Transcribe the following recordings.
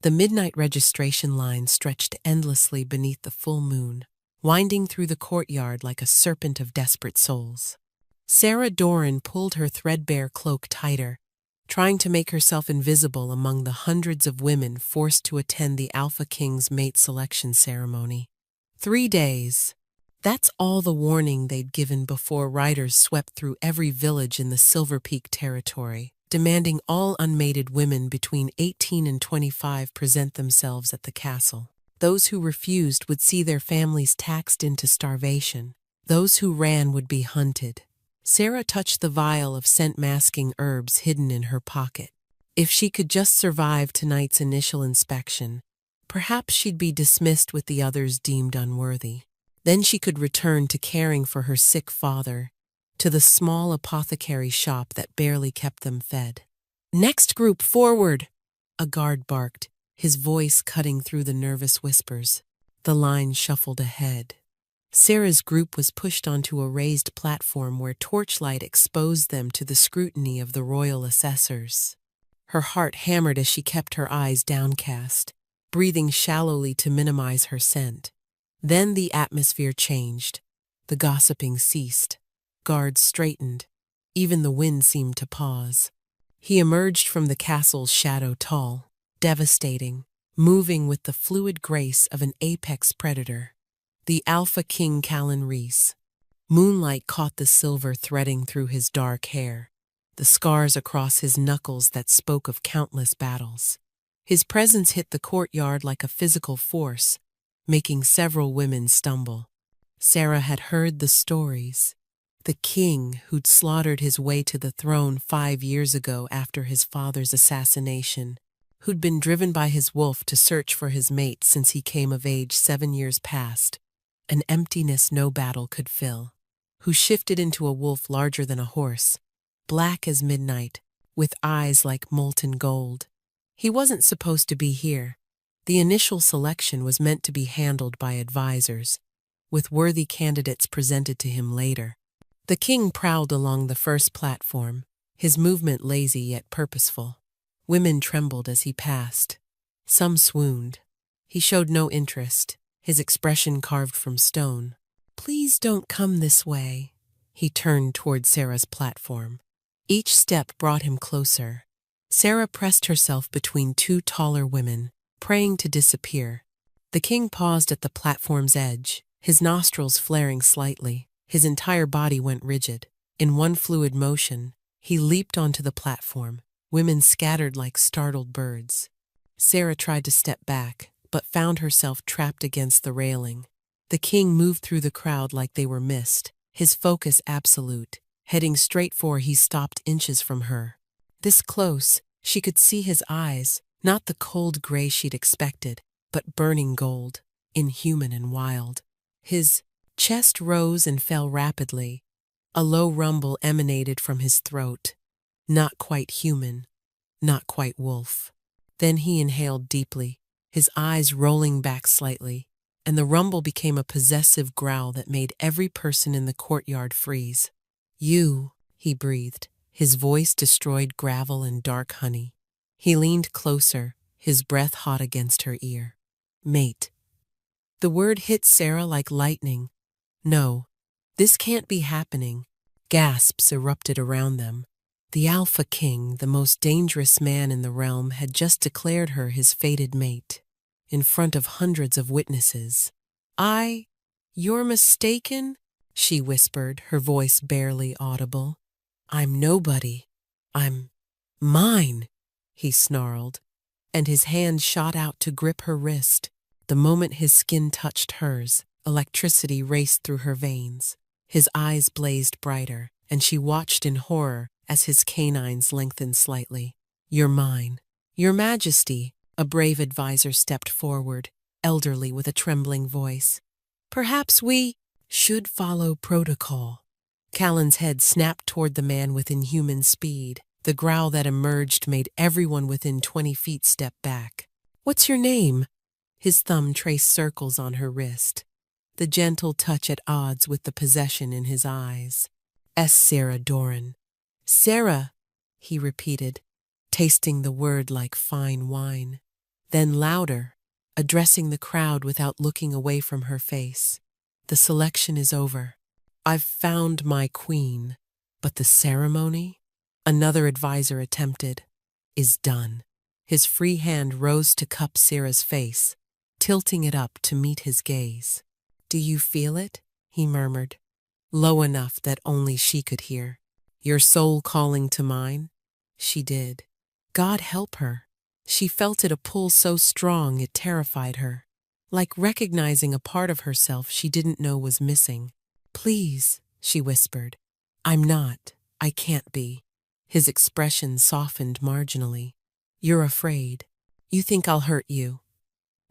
The midnight registration line stretched endlessly beneath the full moon, winding through the courtyard like a serpent of desperate souls. Sarah Doran pulled her threadbare cloak tighter, trying to make herself invisible among the hundreds of women forced to attend the Alpha King's mate selection ceremony. 3 days. That's all the warning they'd given before riders swept through every village in the Silver Peak territory, demanding all unmated women between 18 and 25 present themselves at the castle. Those who refused would see their families taxed into starvation. Those who ran would be hunted. Sarah touched the vial of scent-masking herbs hidden in her pocket. If she could just survive tonight's initial inspection, perhaps she'd be dismissed with the others deemed unworthy. Then she could return to caring for her sick father, to the small apothecary shop that barely kept them fed. "Next group forward!" a guard barked, his voice cutting through the nervous whispers. The line shuffled ahead. Sarah's group was pushed onto a raised platform where torchlight exposed them to the scrutiny of the royal assessors. Her heart hammered as she kept her eyes downcast, breathing shallowly to minimize her scent. Then the atmosphere changed. The gossiping ceased. Guards straightened. Even the wind seemed to pause. He emerged from the castle's shadow tall, devastating, moving with the fluid grace of an apex predator. The Alpha King Callan Reese. Moonlight caught the silver threading through his dark hair, the scars across his knuckles that spoke of countless battles. His presence hit the courtyard like a physical force, making several women stumble. Sarah had heard the stories. The king who'd slaughtered his way to the throne 5 years ago after his father's assassination, who'd been driven by his wolf to search for his mate since he came of age 7 years past, an emptiness no battle could fill, who shifted into a wolf larger than a horse, black as midnight, with eyes like molten gold. He wasn't supposed to be here. The initial selection was meant to be handled by advisors, with worthy candidates presented to him later. The king prowled along the first platform, his movement lazy yet purposeful. Women trembled as he passed. Some swooned. He showed no interest, his expression carved from stone. "Please don't come this way." He turned toward Sarah's platform. Each step brought him closer. Sarah pressed herself between 2 taller women, praying to disappear. The king paused at the platform's edge, his nostrils flaring slightly. His entire body went rigid. In one fluid motion, he leaped onto the platform. Women scattered like startled birds. Sarah tried to step back, but found herself trapped against the railing. The king moved through the crowd like they were mist, his focus absolute. Heading straight for he stopped inches from her. This close, she could see his eyes, not the cold gray she'd expected, but burning gold, inhuman and wild. His chest rose and fell rapidly. A low rumble emanated from his throat. Not quite human, not quite wolf. Then he inhaled deeply, his eyes rolling back slightly, and the rumble became a possessive growl that made every person in the courtyard freeze. "You," he breathed, his voice destroyed gravel and dark honey. He leaned closer, his breath hot against her ear. "Mate." The word hit Sarah like lightning. No, this can't be happening. Gasps erupted around them. The Alpha King, the most dangerous man in the realm, had just declared her his fated mate, in front of hundreds of witnesses. "You're mistaken," she whispered, her voice barely audible. "I'm nobody. I'm mine," he snarled, and his hand shot out to grip her wrist. The moment his skin touched hers, electricity raced through her veins. His eyes blazed brighter, and she watched in horror as his canines lengthened slightly. "You're mine." "Your Majesty," a brave advisor stepped forward, elderly with a trembling voice. "Perhaps we should follow protocol." Callan's head snapped toward the man with inhuman speed. The growl that emerged made everyone within 20 feet step back. "What's your name?" His thumb traced circles on her wrist, the gentle touch at odds with the possession in his eyes. Sarah Doran." "Sarah," he repeated, tasting the word like fine wine. Then louder, addressing the crowd without looking away from her face. The selection is over. I've found my queen. But the ceremony, another advisor attempted, is done. His free hand rose to cup Sarah's face, tilting it up to meet his gaze. Do you feel it? He murmured, low enough that only she could hear. Your soul calling to mine? She did. God help her. She felt it, a pull so strong it terrified her, like recognizing a part of herself she didn't know was missing. Please, she whispered. I'm not. I can't be. His expression softened marginally. You're afraid. You think I'll hurt you.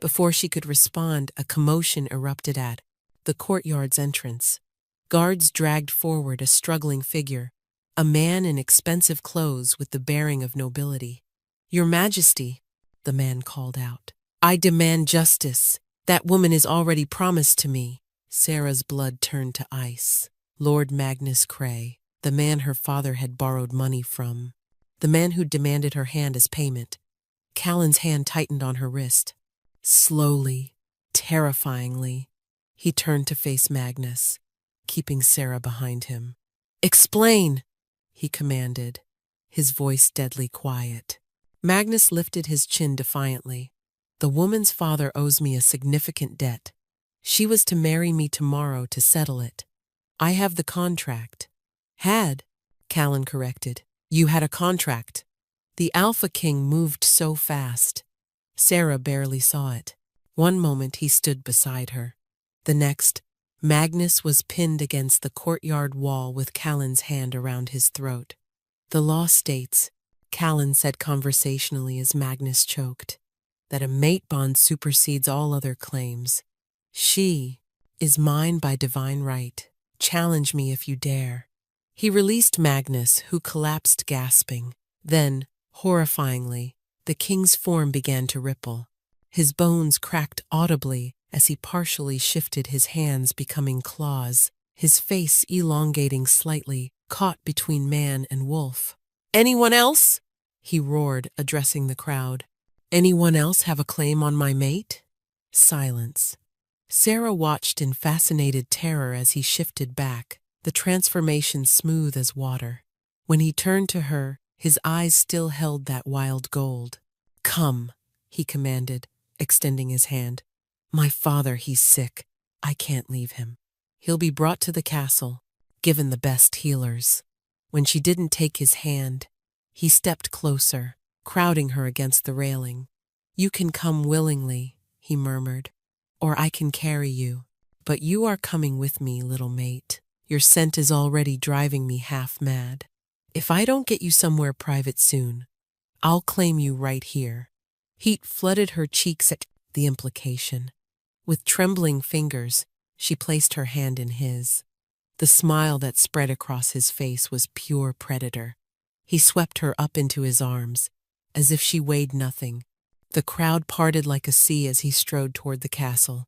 Before she could respond, a commotion erupted at the courtyard's entrance. Guards dragged forward a struggling figure, a man in expensive clothes with the bearing of nobility. Your Majesty, the man called out. I demand justice. That woman is already promised to me. Sarah's blood turned to ice. Lord Magnus Cray, the man her father had borrowed money from, the man who demanded her hand as payment. Callan's hand tightened on her wrist. Slowly, terrifyingly, he turned to face Magnus, keeping Sarah behind him. Explain, he commanded, his voice deadly quiet. Magnus lifted his chin defiantly. The woman's father owes me a significant debt. She was to marry me tomorrow to settle it. I have the contract. Had, Callan corrected. You had a contract. The Alpha King moved so fast. Sarah barely saw it. One moment he stood beside her. The next, Magnus was pinned against the courtyard wall with Callan's hand around his throat. The law states, Callan said conversationally as Magnus choked, that a mate bond supersedes all other claims. She is mine by divine right. Challenge me if you dare. He released Magnus, who collapsed gasping. Then, horrifyingly, the king's form began to ripple. His bones cracked audibly as he partially shifted, his hands becoming claws, his face elongating slightly, caught between man and wolf. Anyone else? He roared, addressing the crowd. Anyone else have a claim on my mate? Silence. Sarah watched in fascinated terror as he shifted back, the transformation smooth as water. When he turned to her, his eyes still held that wild gold. Come, he commanded, extending his hand. My father, he's sick. I can't leave him. He'll be brought to the castle, given the best healers. When she didn't take his hand, he stepped closer, crowding her against the railing. You can come willingly, he murmured, or I can carry you. But you are coming with me, little mate. Your scent is already driving me half mad. If I don't get you somewhere private soon, I'll claim you right here. Heat flooded her cheeks at the implication. With trembling fingers, she placed her hand in his. The smile that spread across his face was pure predator. He swept her up into his arms, as if she weighed nothing. The crowd parted like a sea as he strode toward the castle.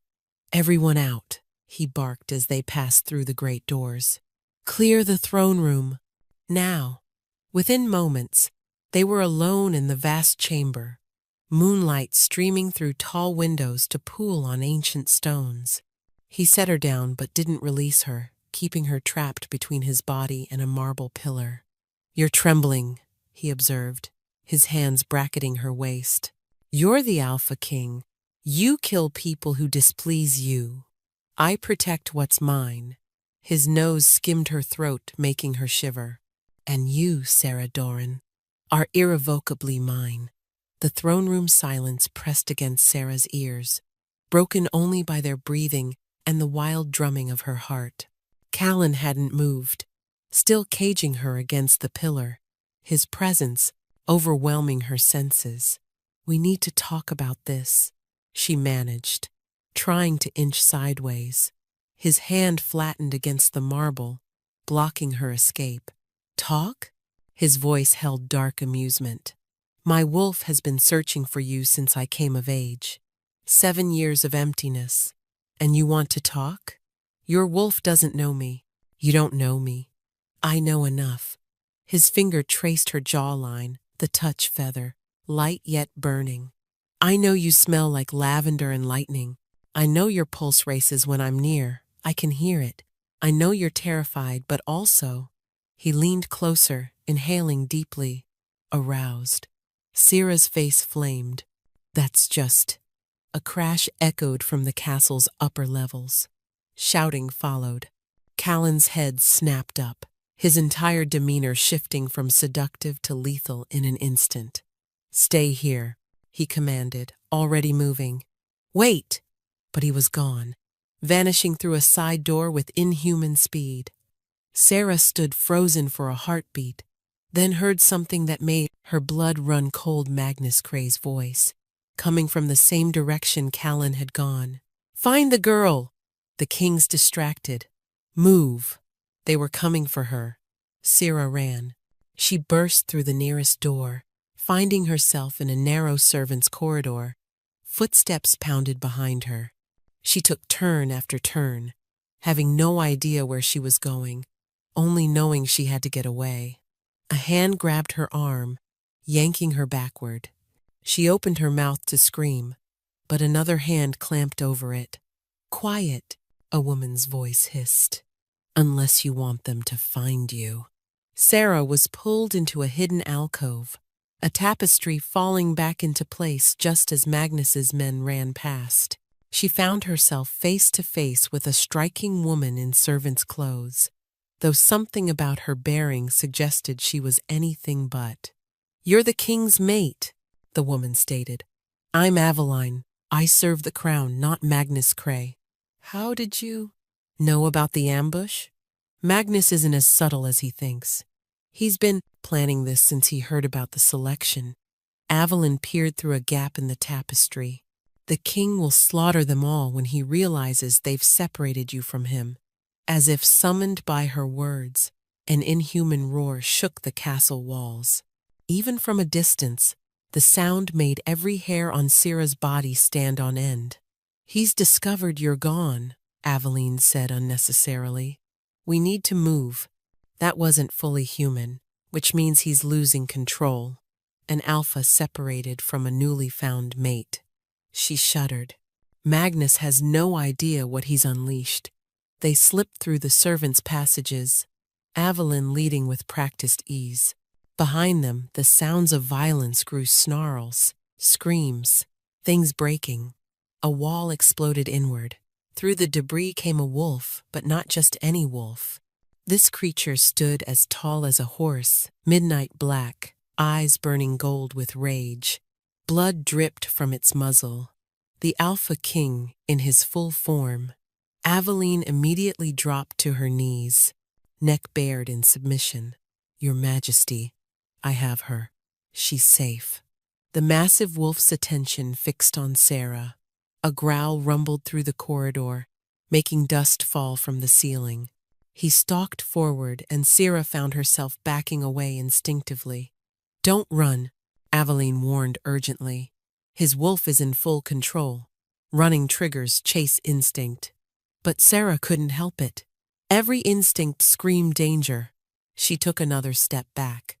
Everyone out, he barked as they passed through the great doors. Clear the throne room, now. Within moments, they were alone in the vast chamber, moonlight streaming through tall windows to pool on ancient stones. He set her down but didn't release her, keeping her trapped between his body and a marble pillar. You're trembling, he observed, his hands bracketing her waist. You're the Alpha King. You kill people who displease you. I protect what's mine. His nose skimmed her throat, making her shiver. And you, Sarah Doran, are irrevocably mine. The throne room silence pressed against Sarah's ears, broken only by their breathing and the wild drumming of her heart. Callan hadn't moved, still caging her against the pillar, his presence overwhelming her senses. We need to talk about this, she managed, trying to inch sideways. His hand flattened against the marble, blocking her escape. Talk? His voice held dark amusement. My wolf has been searching for you since I came of age. 7 years of emptiness. And you want to talk? Your wolf doesn't know me. You don't know me. I know enough. His finger traced her jawline, the touch feather, light yet burning. I know you smell like lavender and lightning. I know your pulse races when I'm near. I can hear it. I know you're terrified, but also. He leaned closer, inhaling deeply, aroused. Sierra's face flamed. That's just. A crash echoed from the castle's upper levels. Shouting followed. Callan's head snapped up, his entire demeanor shifting from seductive to lethal in an instant. Stay here, he commanded, already moving. Wait! But he was gone, vanishing through a side door with inhuman speed. Sarah stood frozen for a heartbeat, then heard something that made her blood run cold. Magnus Cray's voice, coming from the same direction Callan had gone. Find the girl! The king's distracted. Move! They were coming for her. Sarah ran. She burst through the nearest door, finding herself in a narrow servants' corridor. Footsteps pounded behind her. She took turn after turn, having no idea where she was going, only knowing she had to get away. A hand grabbed her arm, yanking her backward. She opened her mouth to scream, but another hand clamped over it. Quiet, a woman's voice hissed. Unless you want them to find you. Sarah was pulled into a hidden alcove, a tapestry falling back into place just as Magnus's men ran past. She found herself face to face with a striking woman in servant's clothes, though something about her bearing suggested she was anything but. You're the king's mate, the woman stated. I'm Aveline. I serve the crown, not Magnus Cray. How did you know about the ambush? Magnus isn't as subtle as he thinks. He's been planning this since he heard about the selection. Aveline peered through a gap in the tapestry. The king will slaughter them all when he realizes they've separated you from him. As if summoned by her words, an inhuman roar shook the castle walls. Even from a distance, the sound made every hair on Sierra's body stand on end. He's discovered you're gone, Aveline said unnecessarily. We need to move. That wasn't fully human, which means he's losing control. An alpha separated from a newly found mate. She shuddered. Magnus has no idea what he's unleashed. They slipped through the servants' passages, Aveline leading with practiced ease. Behind them, the sounds of violence grew: snarls, screams, things breaking. A wall exploded inward. Through the debris came a wolf, but not just any wolf. This creature stood as tall as a horse, midnight black, eyes burning gold with rage. Blood dripped from its muzzle. The Alpha King, in his full form. Aveline immediately dropped to her knees, neck bared in submission. Your Majesty, I have her. She's safe. The massive wolf's attention fixed on Sarah. A growl rumbled through the corridor, making dust fall from the ceiling. He stalked forward, and Sarah found herself backing away instinctively. Don't run, Aveline warned urgently. His wolf is in full control. Running triggers chase instinct. But Sarah couldn't help it. Every instinct screamed danger. She took another step back.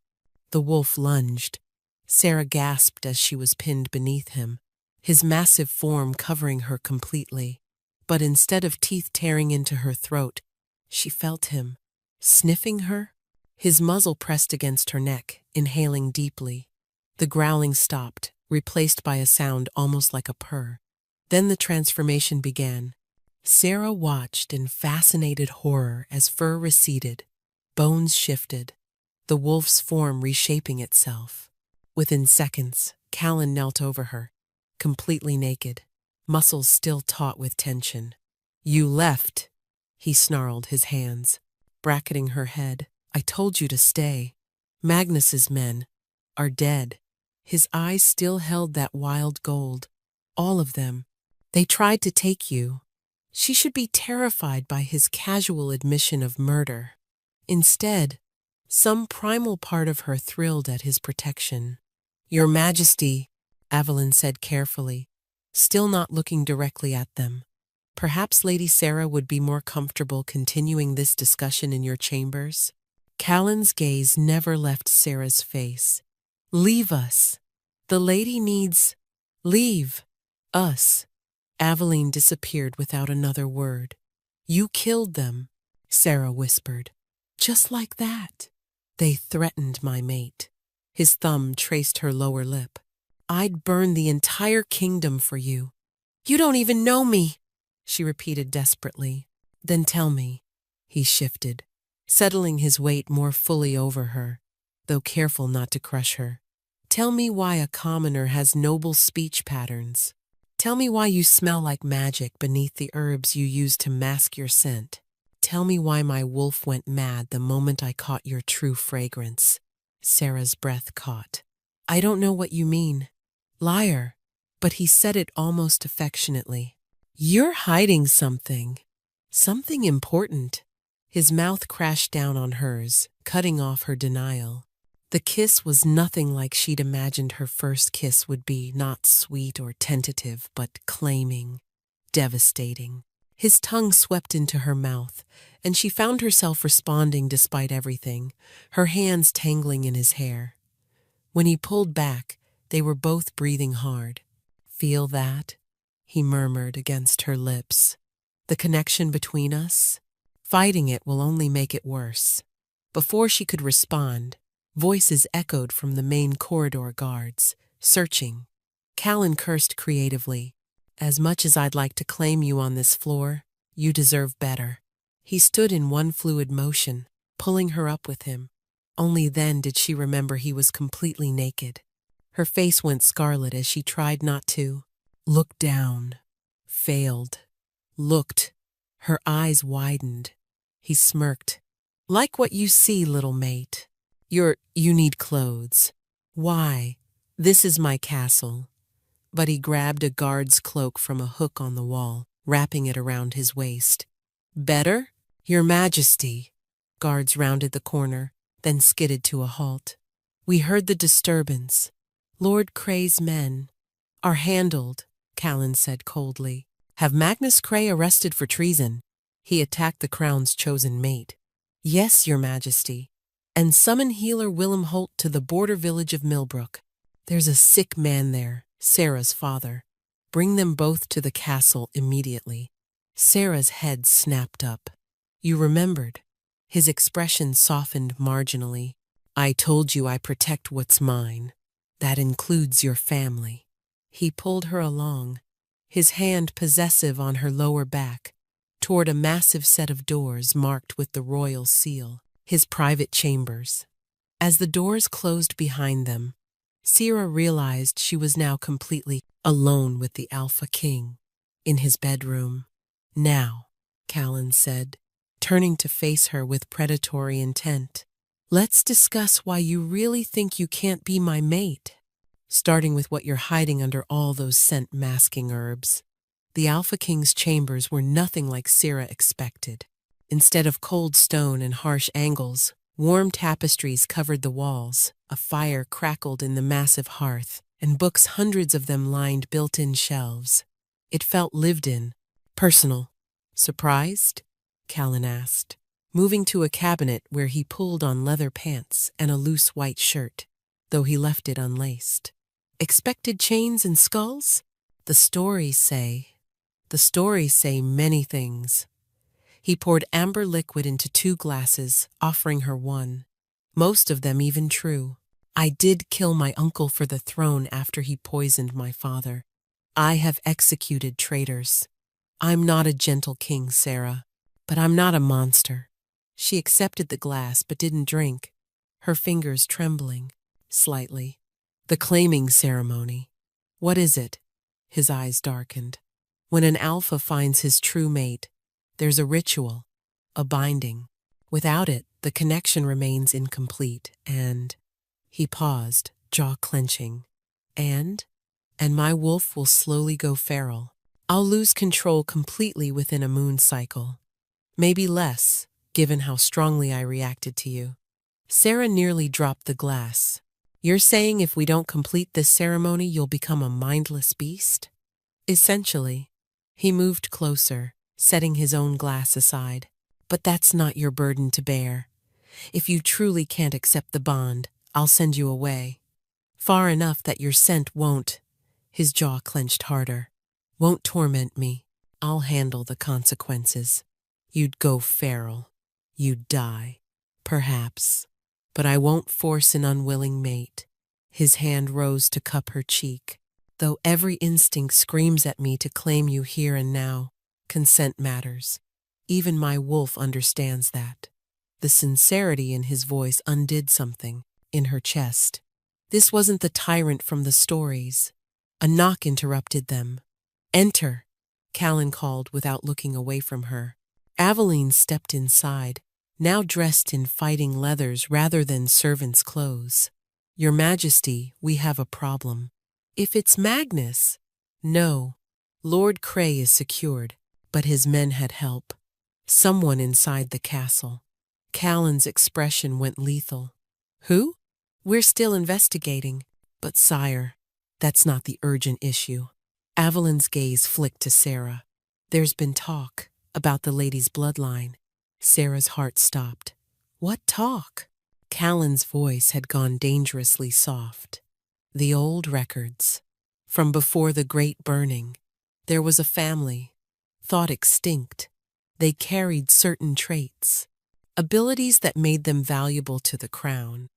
The wolf lunged. Sarah gasped as she was pinned beneath him, his massive form covering her completely. But instead of teeth tearing into her throat, she felt him, sniffing her. His muzzle pressed against her neck, inhaling deeply. The growling stopped, replaced by a sound almost like a purr. Then the transformation began. Sarah watched in fascinated horror as fur receded, bones shifted, the wolf's form reshaping itself. Within seconds, Callan knelt over her, completely naked, muscles still taut with tension. You left, he snarled, his hands bracketing her head. I told you to stay. Magnus's men are dead. His eyes still held that wild gold. All of them. They tried to take you. She should be terrified by his casual admission of murder. Instead, some primal part of her thrilled at his protection. Your Majesty, Aveline said carefully, still not looking directly at them. Perhaps Lady Sarah would be more comfortable continuing this discussion in your chambers. Callan's gaze never left Sarah's face. Leave us. The lady needs Leave. Us. Aveline disappeared without another word. You killed them, Sarah whispered. Just like that. They threatened my mate. His thumb traced her lower lip. I'd burn the entire kingdom for you. You don't even know me, she repeated desperately. Then tell me. He shifted, settling his weight more fully over her, though careful not to crush her. Tell me why a commoner has noble speech patterns. Tell me why you smell like magic beneath the herbs you use to mask your scent. Tell me why my wolf went mad the moment I caught your true fragrance. Sarah's breath caught. I don't know what you mean. Liar. But he said it almost affectionately. You're hiding something. Something important. His mouth crashed down on hers, cutting off her denial. The kiss was nothing like she'd imagined her first kiss would be, not sweet or tentative, but claiming, devastating. His tongue swept into her mouth, and she found herself responding despite everything, her hands tangling in his hair. When he pulled back, they were both breathing hard. Feel that? He murmured against her lips. The connection between us? Fighting it will only make it worse. Before she could respond, voices echoed from the main corridor guards, searching. Callan cursed creatively. As much as I'd like to claim you on this floor, you deserve better. He stood in one fluid motion, pulling her up with him. Only then did she remember he was completely naked. Her face went scarlet as she tried not to. Looked down. Failed. Looked. Her eyes widened. He smirked. Like what you see, little mate. You need clothes. Why? This is my castle. But he grabbed a guard's cloak from a hook on the wall, wrapping it around his waist. Better? Your Majesty. Guards rounded the corner, then skidded to a halt. We heard the disturbance. Lord Cray's men are handled, Callan said coldly. Have Magnus Cray arrested for treason. He attacked the crown's chosen mate. Yes, Your Majesty. And summon healer Willem Holt to the border village of Millbrook. There's a sick man there, Sarah's father. Bring them both to the castle immediately. Sarah's head snapped up. You remembered. His expression softened marginally. I told you I protect what's mine. That includes your family. He pulled her along, his hand possessive on her lower back, toward a massive set of doors marked with the royal seal, his private chambers. As the doors closed behind them, Sarah realized she was now completely alone with the Alpha King, in his bedroom. Now, Callan said, turning to face her with predatory intent. Let's discuss why you really think you can't be my mate, starting with what you're hiding under all those scent-masking herbs. The Alpha King's chambers were nothing like Sarah expected. Instead of cold stone and harsh angles, warm tapestries covered the walls, a fire crackled in the massive hearth, and books, hundreds of them, lined built-in shelves. It felt lived in, personal. Surprised? Callan asked, moving to a cabinet where he pulled on leather pants and a loose white shirt, though he left it unlaced. Expected chains and skulls? The stories say many things. He poured amber liquid into 2 glasses, offering her one. Most of them even true. I did kill my uncle for the throne after he poisoned my father. I have executed traitors. I'm not a gentle king, Sarah, but I'm not a monster. She accepted the glass but didn't drink, her fingers trembling, slightly. The claiming ceremony. What is it? His eyes darkened. When an alpha finds his true mate, there's a ritual, a binding. Without it, the connection remains incomplete, and... He paused, jaw clenching. And my wolf will slowly go feral. I'll lose control completely within a moon cycle. Maybe less, given how strongly I reacted to you. Sarah nearly dropped the glass. You're saying if we don't complete this ceremony, you'll become a mindless beast? Essentially. He moved closer, setting his own glass aside. But that's not your burden to bear. If you truly can't accept the bond, I'll send you away. Far enough that your scent won't. His jaw clenched harder. Won't torment me. I'll handle the consequences. You'd go feral. You'd die. Perhaps. But I won't force an unwilling mate. His hand rose to cup her cheek. Though every instinct screams at me to claim you here and now, consent matters. Even my wolf understands that. The sincerity in his voice undid something in her chest. This wasn't the tyrant from the stories. A knock interrupted them. "Enter," Callan called without looking away from her. Aveline stepped inside, now dressed in fighting leathers rather than servant's clothes. "Your Majesty, we have a problem." "If it's Magnus." "No. Lord Cray is secured, but his men had help. Someone inside the castle." Callan's expression went lethal. "Who?" "We're still investigating. But sire, that's not the urgent issue." Aveline's gaze flicked to Sarah. "There's been talk about the lady's bloodline." Sarah's heart stopped. "What talk?" Callan's voice had gone dangerously soft. "The old records. From before the Great Burning. There was a family, thought extinct. They carried certain traits, abilities that made them valuable to the crown."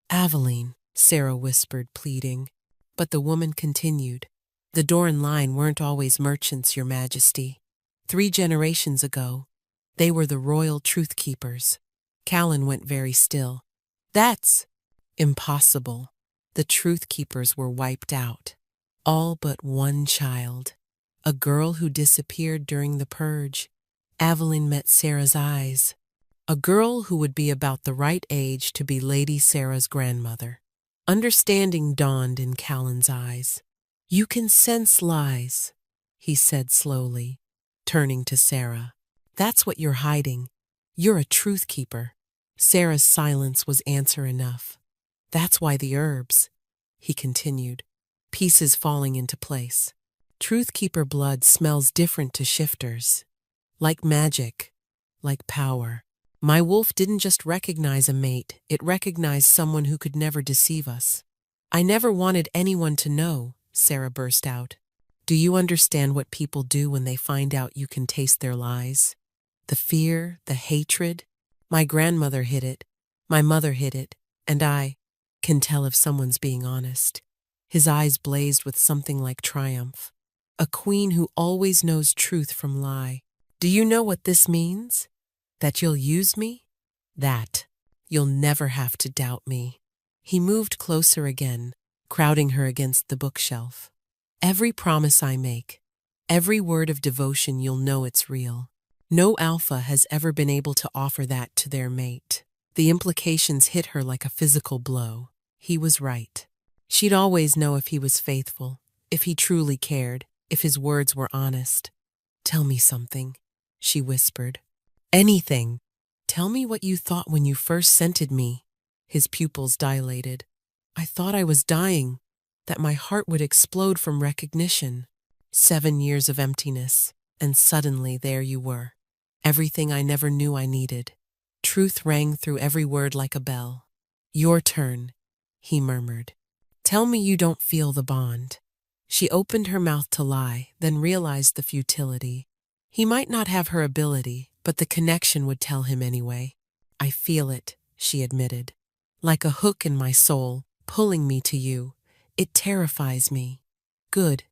"Aveline," Sarah whispered, pleading. But the woman continued. "The Doran line weren't always merchants, Your Majesty. 3 generations ago, they were the royal truth keepers." Callan went very still. "That's impossible. The truth keepers were wiped out. All but one child. A girl who disappeared during the purge." Aveline met Sarah's eyes. A girl who would be about the right age to be Lady Sarah's grandmother. Understanding dawned in Callan's eyes. "You can sense lies," he said slowly, turning to Sarah. "That's what you're hiding. You're a truth keeper." Sarah's silence was answer enough. "That's why the herbs," he continued, pieces falling into place. "Truth keeper blood smells different to shifters. Like magic, like power. My wolf didn't just recognize a mate, it recognized someone who could never deceive us." "I never wanted anyone to know," Sarah burst out. "Do you understand what people do when they find out you can taste their lies? The fear, the hatred. My grandmother hid it, my mother hid it, and I can tell if someone's being honest." His eyes blazed with something like triumph. "A queen who always knows truth from lie. Do you know what this means? That you'll use me? That you'll never have to doubt me." He moved closer again, crowding her against the bookshelf. "Every promise I make, every word of devotion, you'll know it's real. No alpha has ever been able to offer that to their mate." The implications hit her like a physical blow. He was right. She'd always know if he was faithful, if he truly cared, if his words were honest. "Tell me something," she whispered. "Anything. Tell me what you thought when you first scented me." His pupils dilated. "I thought I was dying, that my heart would explode from recognition. 7 years of emptiness, and suddenly there you were. Everything I never knew I needed." Truth rang through every word like a bell. "Your turn," he murmured. "Tell me you don't feel the bond." She opened her mouth to lie, then realized the futility. He might not have her ability, but the connection would tell him anyway. "I feel it," she admitted. "Like a hook in my soul, pulling me to you. It terrifies me." "Good.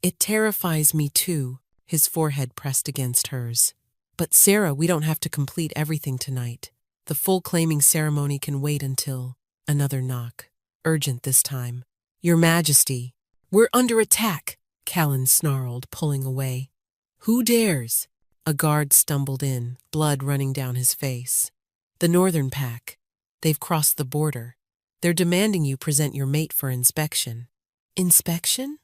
It terrifies me too," his forehead pressed against hers. "But Sarah, we don't have to complete everything tonight. The full claiming ceremony can wait until..." Another knock. Urgent this time. "Your Majesty, we're under attack," Callan snarled, pulling away. "Who dares?" A guard stumbled in, blood running down his face. "The Northern Pack. They've crossed the border. They're demanding you present your mate for inspection." "Inspection?"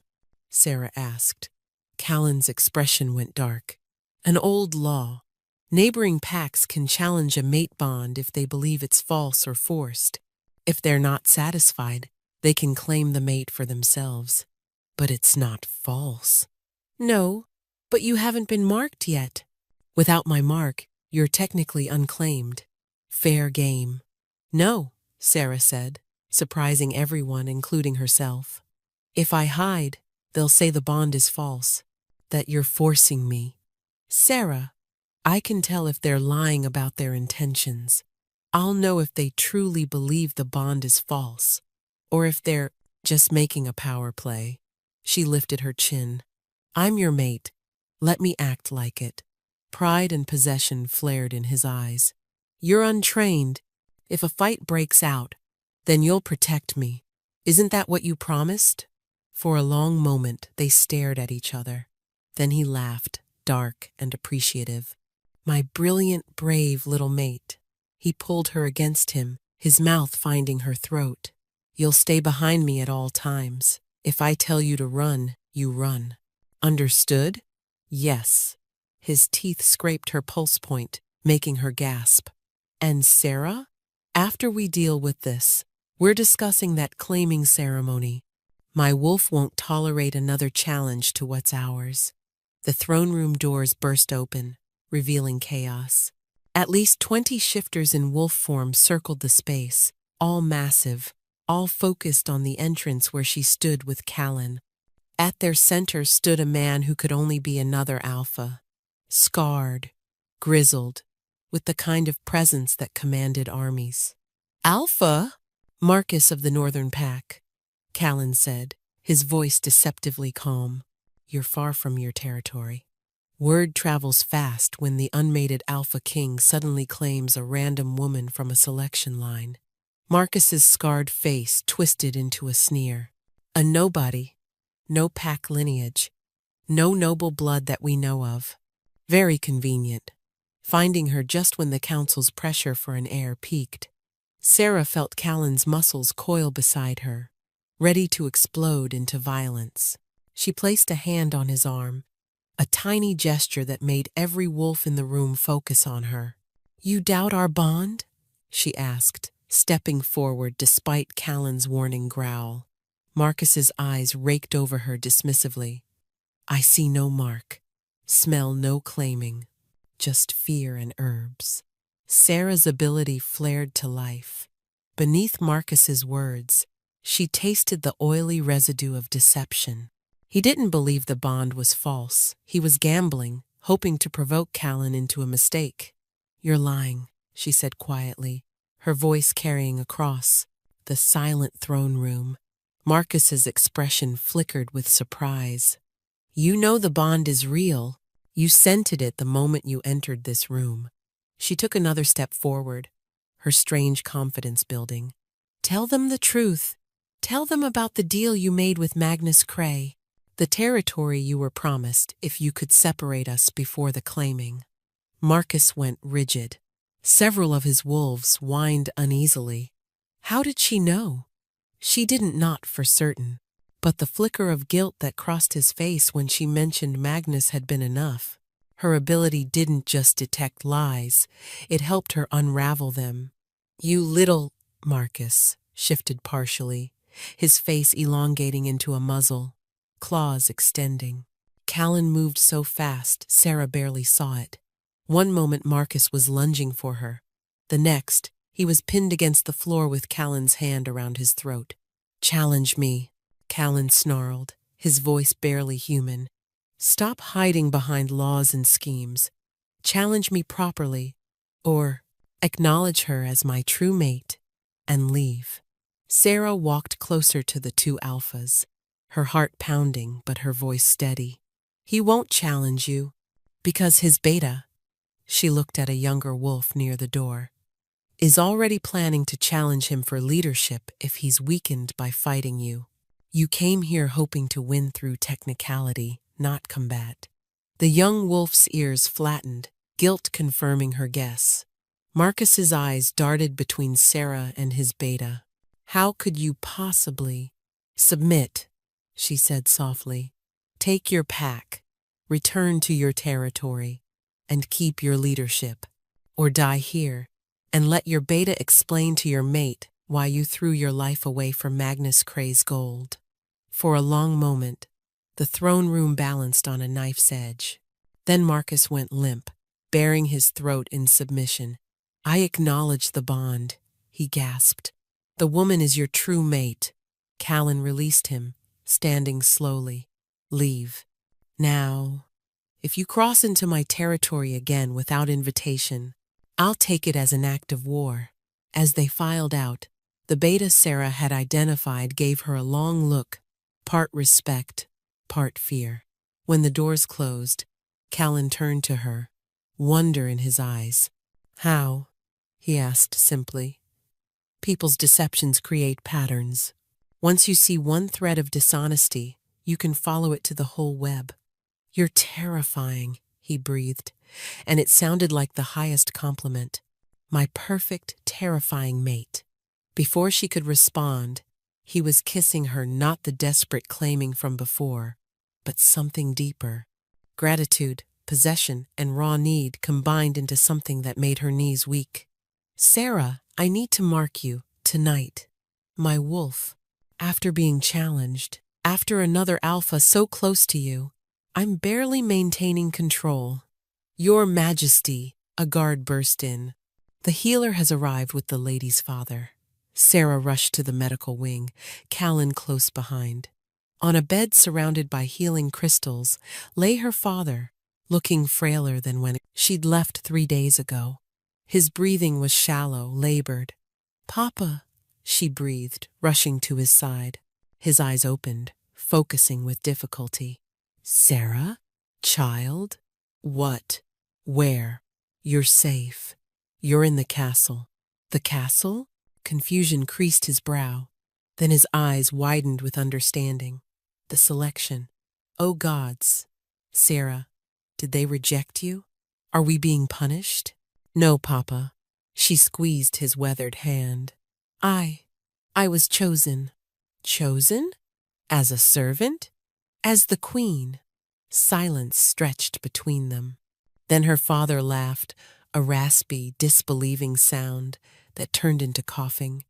Sarah asked. Callan's expression went dark. "An old law. Neighboring packs can challenge a mate bond if they believe it's false or forced. If they're not satisfied, they can claim the mate for themselves." "But it's not false." "No, but you haven't been marked yet." "Without my mark, you're technically unclaimed." "Fair game." "No," Sarah said, surprising everyone, including herself. "If I hide, They'll say the bond is false, that you're forcing me. Sarah, I can tell if they're lying about their intentions. I'll know if they truly believe the bond is false, or if they're just making a power play. She lifted her chin. I'm your mate. Let me act like it. Pride and possession flared in his eyes. You're untrained. If a fight breaks out, then you'll protect me. Isn't that what you promised? For a long moment they stared at each other. Then he laughed, dark and appreciative. My brilliant, brave little mate. He pulled her against him, his mouth finding her throat. You'll stay behind me at all times. If I tell you to run, you run. Understood? Yes. His teeth scraped her pulse point, making her gasp. And Sarah? After we deal with this, we're discussing that claiming ceremony. My wolf won't tolerate another challenge to what's ours. The throne room doors burst open, revealing chaos. At least 20 shifters in wolf form circled the space, all massive, all focused on the entrance where she stood with Callan. At their center stood a man who could only be another alpha. Scarred, grizzled, with the kind of presence that commanded armies. Alpha? Marcus of the Northern Pack, Callan said, his voice deceptively calm. You're far from your territory. Word travels fast when the unmated Alpha King suddenly claims a random woman from a selection line. Marcus's scarred face twisted into a sneer. A nobody, no pack lineage, no noble blood that we know of. Very convenient, finding her just when the council's pressure for an heir peaked. Sarah felt Callan's muscles coil beside her, ready to explode into violence. She placed a hand on his arm, a tiny gesture that made every wolf in the room focus on her. You doubt our bond? She asked, stepping forward despite Callan's warning growl. Marcus's eyes raked over her dismissively. I see no mark, smell no claiming, just fear and herbs. Sarah's ability flared to life. Beneath Marcus's words, she tasted the oily residue of deception. He didn't believe the bond was false. He was gambling, hoping to provoke Callan into a mistake. You're lying, she said quietly, her voice carrying across the silent throne room. Marcus's expression flickered with surprise. You know the bond is real. You scented it the moment you entered this room. She took another step forward, her strange confidence building. Tell them the truth. Tell them about the deal you made with Magnus Cray, the territory you were promised if you could separate us before the claiming. Marcus went rigid. Several of his wolves whined uneasily. How did she know? She didn't not for certain, but the flicker of guilt that crossed his face when she mentioned Magnus had been enough. Her ability didn't just detect lies, it helped her unravel them. You little... Marcus shifted partially, his face elongating into a muzzle, claws extending. Callan moved so fast, Sarah barely saw it. One moment Marcus was lunging for her. The next, he was pinned against the floor with Callan's hand around his throat. Challenge me, Callan snarled, his voice barely human. Stop hiding behind laws and schemes. Challenge me properly, or acknowledge her as my true mate, and leave. Sarah walked closer to the two alphas, her heart pounding but her voice steady. He won't challenge you, because his beta, she looked at a younger wolf near the door, is already planning to challenge him for leadership if he's weakened by fighting you. You came here hoping to win through technicality, not combat. The young wolf's ears flattened, guilt confirming her guess. Marcus's eyes darted between Sarah and his beta. How could you possibly... Submit, she said softly. Take your pack, return to your territory, and keep your leadership. Or die here, and let your beta explain to your mate why you threw your life away for Magnus Cray's gold. For a long moment, the throne room balanced on a knife's edge. Then Marcus went limp, baring his throat in submission. I acknowledge the bond, he gasped. The woman is your true mate. Callan released him, standing slowly. Leave. Now, if you cross into my territory again without invitation, I'll take it as an act of war." As they filed out, the beta Sarah had identified gave her a long look, part respect, part fear. When the doors closed, Callan turned to her, wonder in his eyes. "How?" he asked simply. "People's deceptions create patterns. Once you see one thread of dishonesty, you can follow it to the whole web." "You're terrifying," he breathed, and it sounded like the highest compliment. "My perfect, terrifying mate." Before she could respond, he was kissing her, not the desperate claiming from before, but something deeper. Gratitude, possession, and raw need combined into something that made her knees weak. "Sarah, I need to mark you, tonight. My wolf. After being challenged, after another alpha so close to you, I'm barely maintaining control." "Your Majesty," a guard burst in. "The healer has arrived with the lady's father." Sarah rushed to the medical wing, Callan close behind. On a bed surrounded by healing crystals lay her father, looking frailer than when she'd left 3 days ago. His breathing was shallow, labored. "Papa," she breathed, rushing to his side. His eyes opened, focusing with difficulty. "Sarah? Child? What? Where?" "You're safe. You're in the castle." "The castle?" Confusion creased his brow. Then his eyes widened with understanding. "The selection. Oh gods. Sarah, did they reject you? Are we being punished?" "No, Papa." She squeezed his weathered hand. I was chosen." "Chosen? As a servant? As the queen?" Silence stretched between them. Then her father laughed, a raspy, disbelieving sound that turned into coughing.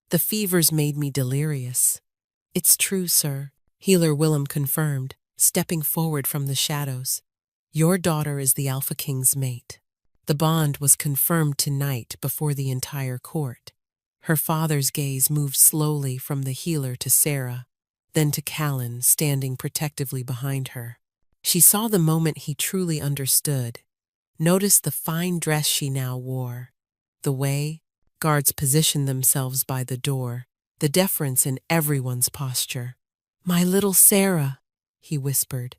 "The fevers made me delirious." "It's true, sir," Healer Willem confirmed, stepping forward from the shadows. "Your daughter is the Alpha King's mate." The bond was confirmed tonight before the entire court. Her father's gaze moved slowly from the healer to Sarah, then to Callan standing protectively behind her. She saw the moment he truly understood, noticed the fine dress she now wore, the way guards positioned themselves by the door, the deference in everyone's posture. "My little Sarah," he whispered,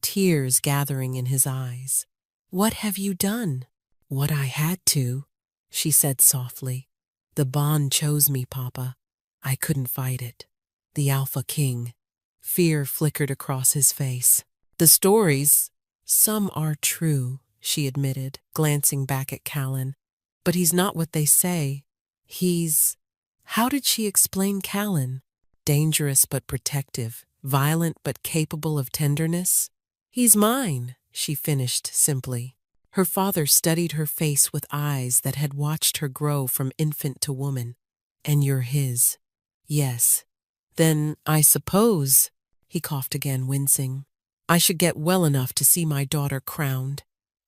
tears gathering in his eyes. "What have you done?" "What I had to," she said softly. "The bond chose me, Papa. I couldn't fight it. The Alpha King." Fear flickered across his face. "The stories, some are true," she admitted, glancing back at Callan. "But he's not what they say. He's—" How did she explain Callan? Dangerous but protective, violent but capable of tenderness? "He's mine," she finished simply. Her father studied her face with eyes that had watched her grow from infant to woman. "And you're his." "Yes." "Then I suppose," he coughed again, wincing, "I should get well enough to see my daughter crowned."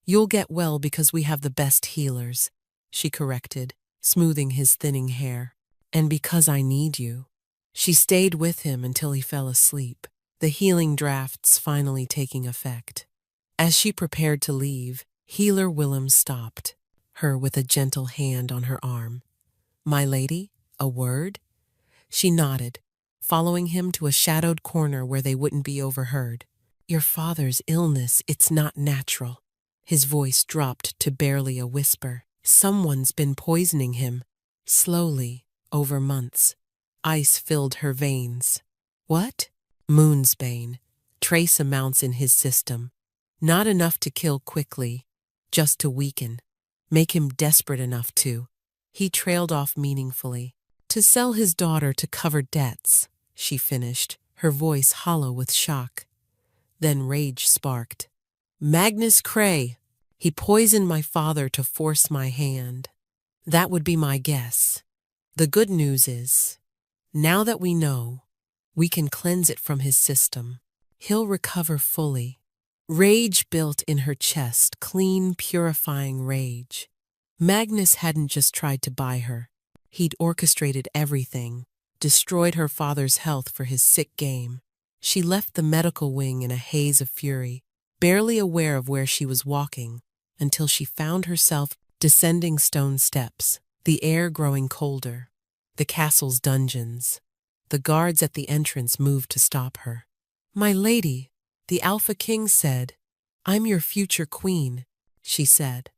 "You'll get well because we have the best healers," she corrected, smoothing his thinning hair. "And because I need you." She stayed with him until he fell asleep, the healing drafts finally taking effect. As she prepared to leave, Healer Willem stopped her with a gentle hand on her arm. "My lady, a word?" She nodded, following him to a shadowed corner where they wouldn't be overheard. "Your father's illness, it's not natural." His voice dropped to barely a whisper. "Someone's been poisoning him." Slowly, over months. Ice filled her veins. "What?" "Moonsbane. Trace amounts in his system. Not enough to kill quickly, just to weaken. Make him desperate enough to—" He trailed off meaningfully. "To sell his daughter to cover debts," she finished, her voice hollow with shock. Then rage sparked. "Magnus Cray! He poisoned my father to force my hand." "That would be my guess. The good news is, now that we know, we can cleanse it from his system. He'll recover fully." Rage built in her chest, clean, purifying rage. Magnus hadn't just tried to buy her. He'd orchestrated everything, destroyed her father's health for his sick game. She left the medical wing in a haze of fury, barely aware of where she was walking, until she found herself descending stone steps, the air growing colder. The castle's dungeons. The guards at the entrance moved to stop her. "My lady," the Alpha King said. "I'm your future queen," she said,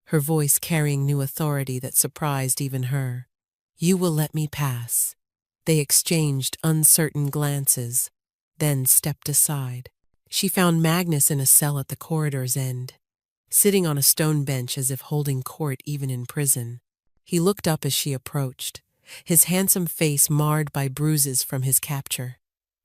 her voice carrying new authority that surprised even her. "You will let me pass." They exchanged uncertain glances, then stepped aside. She found Magnus in a cell at the corridor's end, sitting on a stone bench as if holding court even in prison. He looked up as she approached, his handsome face marred by bruises from his capture.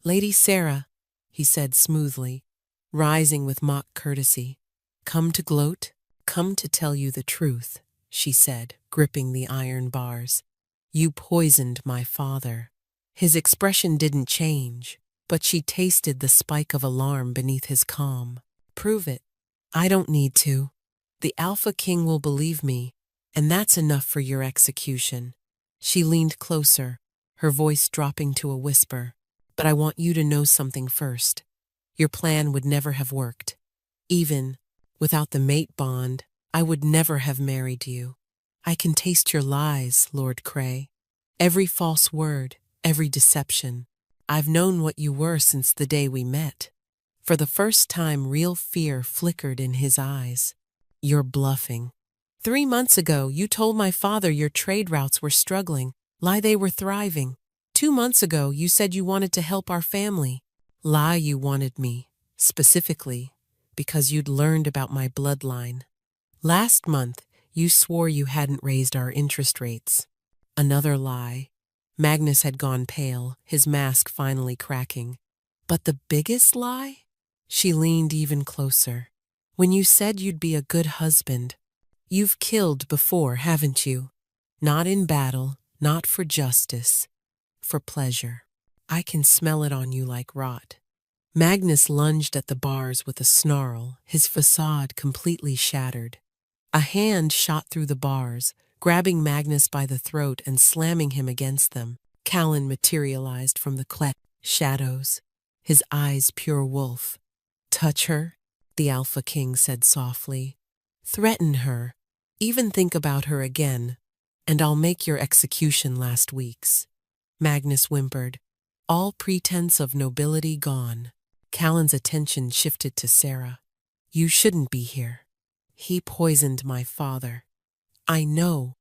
"Lady Sarah," he said smoothly, rising with mock courtesy. "Come to gloat?" "Come to tell you the truth," she said, gripping the iron bars. "You poisoned my father." His expression didn't change, but she tasted the spike of alarm beneath his calm. "Prove it." "I don't need to. The Alpha King will believe me, and that's enough for your execution." She leaned closer, her voice dropping to a whisper. "But I want you to know something first. Your plan would never have worked. Even without the mate bond, I would never have married you. I can taste your lies, Lord Cray. Every false word, every deception. I've known what you were since the day we met." For the first time, real fear flickered in his eyes. "You're bluffing. 3 months ago, you told my father your trade routes were struggling. Lie, they were thriving. 2 months ago, you said you wanted to help our family. Lie, you wanted me, specifically, because you'd learned about my bloodline. Last month, you swore you hadn't raised our interest rates. Another lie." Magnus had gone pale, his mask finally cracking. "But the biggest lie?" She leaned even closer. "When you said you'd be a good husband. You've killed before, haven't you? Not in battle, not for justice, for pleasure. I can smell it on you like rot." Magnus lunged at the bars with a snarl, his facade completely shattered. A hand shot through the bars, grabbing Magnus by the throat and slamming him against them. Callan materialized from the cleft shadows, his eyes pure wolf. "Touch her," the Alpha King said softly. "Threaten her. Even think about her again, and I'll make your execution last week's." Magnus whimpered, all pretense of nobility gone. Callan's attention shifted to Sarah. "You shouldn't be here. He poisoned my father." "I know,"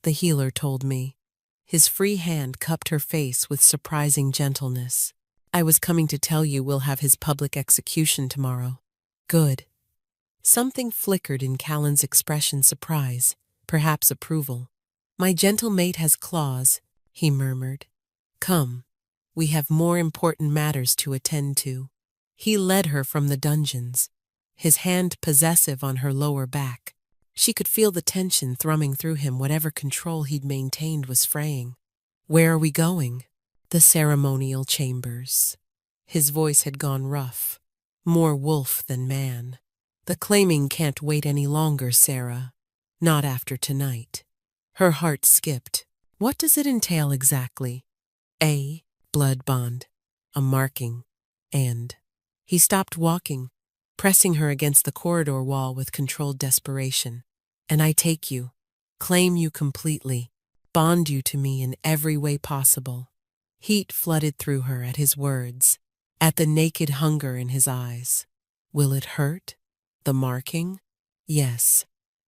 the healer told me. His free hand cupped her face with surprising gentleness. "I was coming to tell you we'll have his public execution tomorrow." "Good." Something flickered in Callan's expression, surprise, perhaps approval. "My gentle mate has claws," he murmured. "Come, we have more important matters to attend to." He led her from the dungeons, his hand possessive on her lower back. She could feel the tension thrumming through him. Whatever control he'd maintained was fraying. "Where are we going?" "The ceremonial chambers." His voice had gone rough, more wolf than man. "The claiming can't wait any longer, Sarah. Not after tonight." Her heart skipped. "What does it entail exactly?" "A blood bond, a marking, and..." He stopped walking, pressing her against the corridor wall with controlled desperation. "And I take you, claim you completely, bond you to me in every way possible." Heat flooded through her at his words, at the naked hunger in his eyes. "Will it hurt? The marking?" "Yes,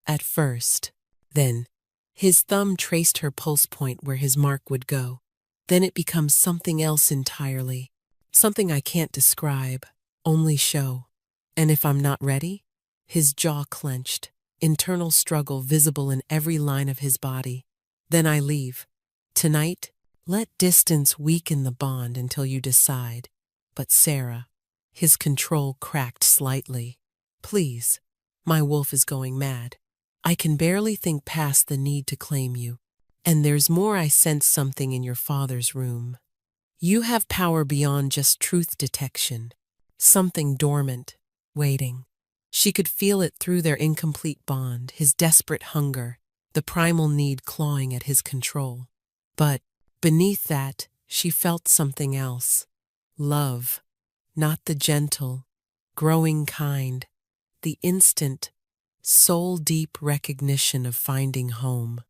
at first. Then..." His thumb traced her pulse point where his mark would go. "Then it becomes something else entirely. Something I can't describe, only show. And if I'm not ready?" His jaw clenched, internal struggle visible in every line of his body. "Then I leave. Tonight, let distance weaken the bond until you decide." "But Sarah..." His control cracked slightly. "Please, my wolf is going mad. I can barely think past the need to claim you. And there's more. I sense something in your father's room. You have power beyond just truth detection. Something dormant, waiting." She could feel it through their incomplete bond, his desperate hunger, the primal need clawing at his control. But beneath that, she felt something else. Love. not the gentle, growing kind, the instant, soul-deep recognition of finding home.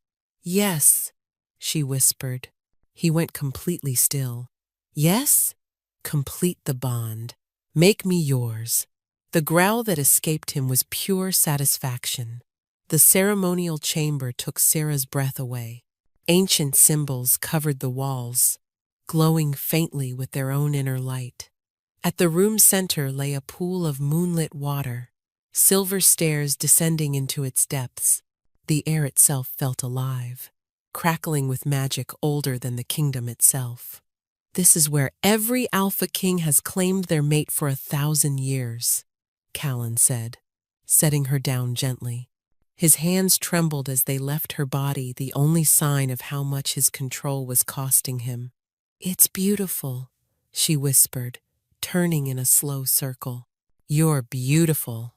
Yes, she whispered. He went completely still. Yes? Complete the bond. Make me yours. The growl that escaped him was pure satisfaction. The ceremonial chamber took Sarah's breath away. Ancient symbols covered the walls, glowing faintly with their own inner light. At the room's center lay a pool of moonlit water, silver stairs descending into its depths. The air itself felt alive, crackling with magic older than the kingdom itself. This is where every Alpha King has claimed their mate for 1,000 years, Callan said, setting her down gently. His hands trembled as they left her body, the only sign of how much his control was costing him. It's beautiful, she whispered, turning in a slow circle. You're beautiful.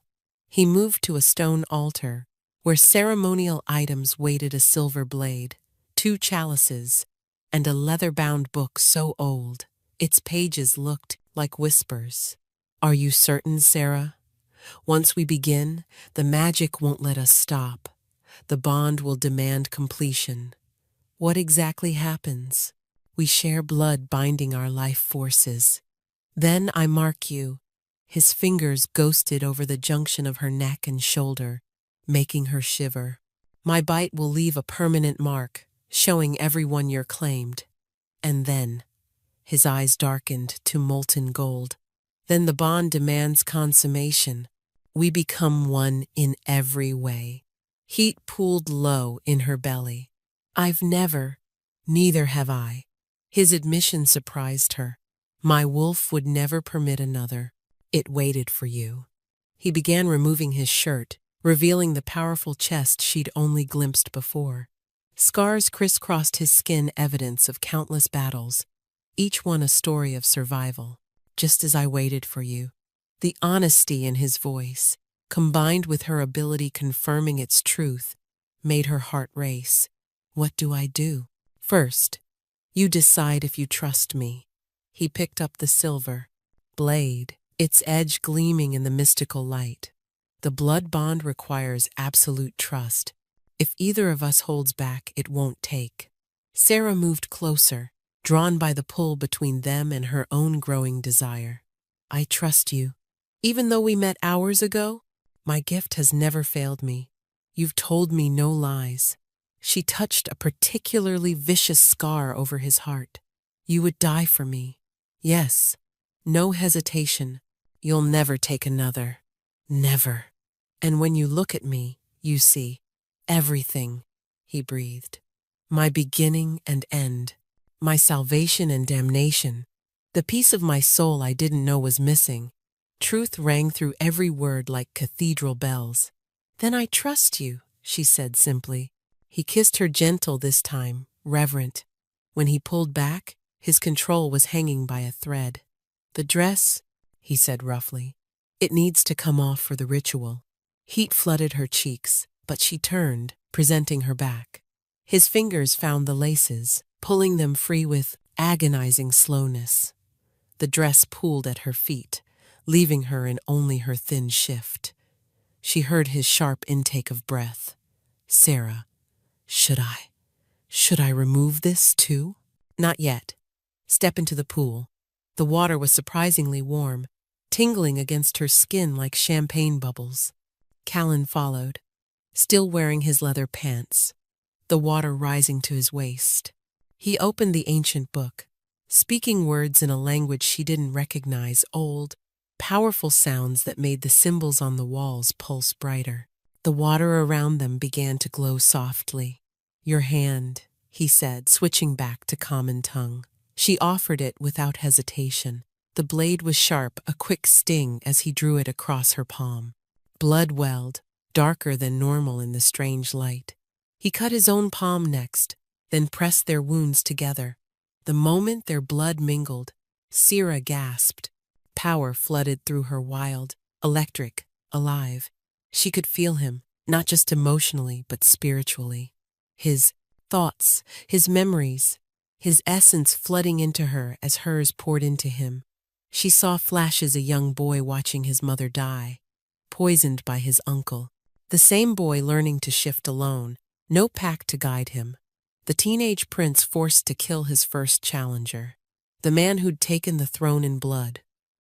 He moved to a stone altar, where ceremonial items waited: a silver blade, 2 chalices, and a leather-bound book so old, its pages looked like whispers. Are you certain, Sarah? Once we begin, the magic won't let us stop. The bond will demand completion. What exactly happens? We share blood binding our life forces. Then I mark you. His fingers ghosted over the junction of her neck and shoulder, making her shiver. My bite will leave a permanent mark, showing everyone you're claimed. And then, his eyes darkened to molten gold. Then the bond demands consummation. We become one in every way. Heat pooled low in her belly. I've never, neither have I. His admission surprised her. My wolf would never permit another. It waited for you. He began removing his shirt, revealing the powerful chest she'd only glimpsed before. Scars crisscrossed his skin, evidence of countless battles, each one a story of survival. Just as I waited for you. The honesty in his voice, combined with her ability confirming its truth, made her heart race. What do I do? First, you decide if you trust me. He picked up the silver blade, its edge gleaming in the mystical light. The blood bond requires absolute trust. If either of us holds back, it won't take. Sarah moved closer, drawn by the pull between them and her own growing desire. I trust you. Even though we met hours ago, my gift has never failed me. You've told me no lies. She touched a particularly vicious scar over his heart. You would die for me. Yes. No hesitation. You'll never take another. Never. And when you look at me, you see everything, he breathed. My beginning and end. My salvation and damnation. The piece of my soul I didn't know was missing. Truth rang through every word like cathedral bells. Then I trust you, she said simply. He kissed her gentle this time, reverent. When he pulled back, his control was hanging by a thread. The dress, he said roughly. It needs to come off for the ritual. Heat flooded her cheeks, but she turned, presenting her back. His fingers found the laces, pulling them free with agonizing slowness. The dress pooled at her feet, leaving her in only her thin shift. She heard his sharp intake of breath. Sarah, should I remove this too? Not yet. Step into the pool. The water was surprisingly warm, tingling against her skin like champagne bubbles. Callan followed, still wearing his leather pants, the water rising to his waist. He opened the ancient book, speaking words in a language she didn't recognize, old, powerful sounds that made the symbols on the walls pulse brighter. The water around them began to glow softly. Your hand, he said, switching back to common tongue. She offered it without hesitation. The blade was sharp, a quick sting as he drew it across her palm. Blood welled, darker than normal in the strange light. He cut his own palm next, then pressed their wounds together. The moment their blood mingled, Sarah gasped. Power flooded through her, wild, electric, alive. She could feel him, not just emotionally, but spiritually. His thoughts, his memories, his essence flooding into her as hers poured into him. She saw flashes a young boy watching his mother die, poisoned by his uncle. The same boy learning to shift alone, no pack to guide him. The teenage prince forced to kill his first challenger. The man who'd taken the throne in blood,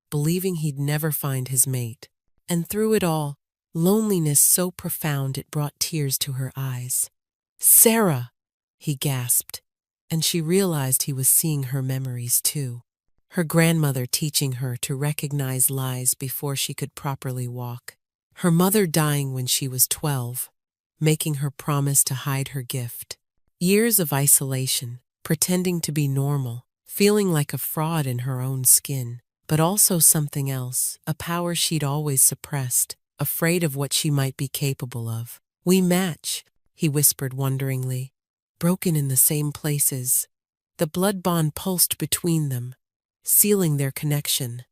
believing he'd never find his mate. And through it all, loneliness so profound it brought tears to her eyes. "Sarah!" he gasped, and she realized he was seeing her memories too. Her grandmother teaching her to recognize lies before she could properly walk. Her mother dying when she was 12, making her promise to hide her gift. Years of isolation, pretending to be normal, feeling like a fraud in her own skin, but also something else, a power she'd always suppressed, afraid of what she might be capable of. "We match," he whispered wonderingly, "broken in the same places." The blood bond pulsed between them, sealing their connection.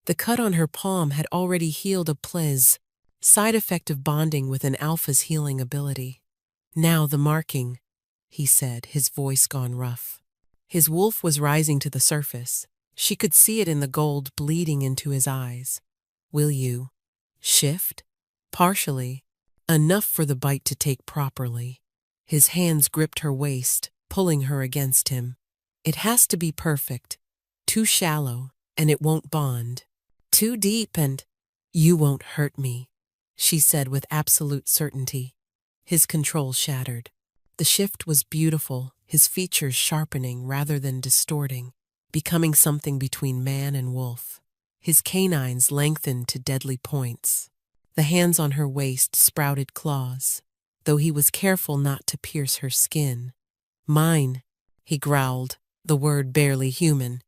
The cut on her palm had already healed a plez, side effect of bonding with an alpha's healing ability. "Now the marking," he said, his voice gone rough. His wolf was rising to the surface. She could see it in the gold bleeding into his eyes. "Will you shift?" "Partially. Enough for the bite to take properly." His hands gripped her waist, pulling her against him. "It has to be perfect. Too shallow, and it won't bond. Too deep, and you won't hurt me," she said with absolute certainty. His control shattered. The shift was beautiful, his features sharpening rather than distorting, becoming something between man and wolf. His canines lengthened to deadly points. The hands on her waist sprouted claws, though he was careful not to pierce her skin. "Mine," he growled, the word barely human.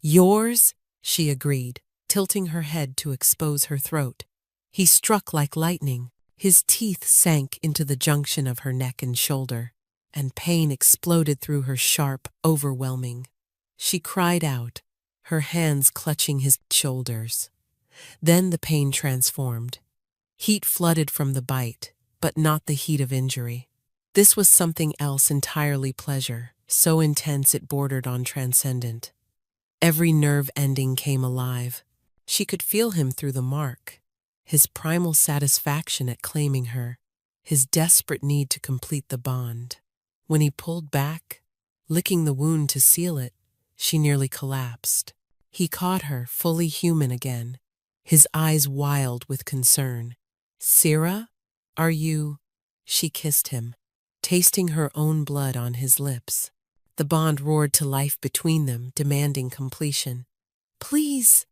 "Yours?" she agreed, tilting her head to expose her throat. He struck like lightning. His teeth sank into the junction of her neck and shoulder, and pain exploded through her sharp, overwhelming. She cried out, her hands clutching his shoulders. Then the pain transformed. Heat flooded from the bite, but not the heat of injury. This was something else entirely, pleasure, so intense it bordered on transcendent. Every nerve ending came alive. She could feel him through the mark, his primal satisfaction at claiming her, his desperate need to complete the bond. When he pulled back, licking the wound to seal it, she nearly collapsed. He caught her, fully human again, his eyes wild with concern. "Sarah, are you?" She kissed him, tasting her own blood on his lips. The bond roared to life between them, demanding completion. "Please,"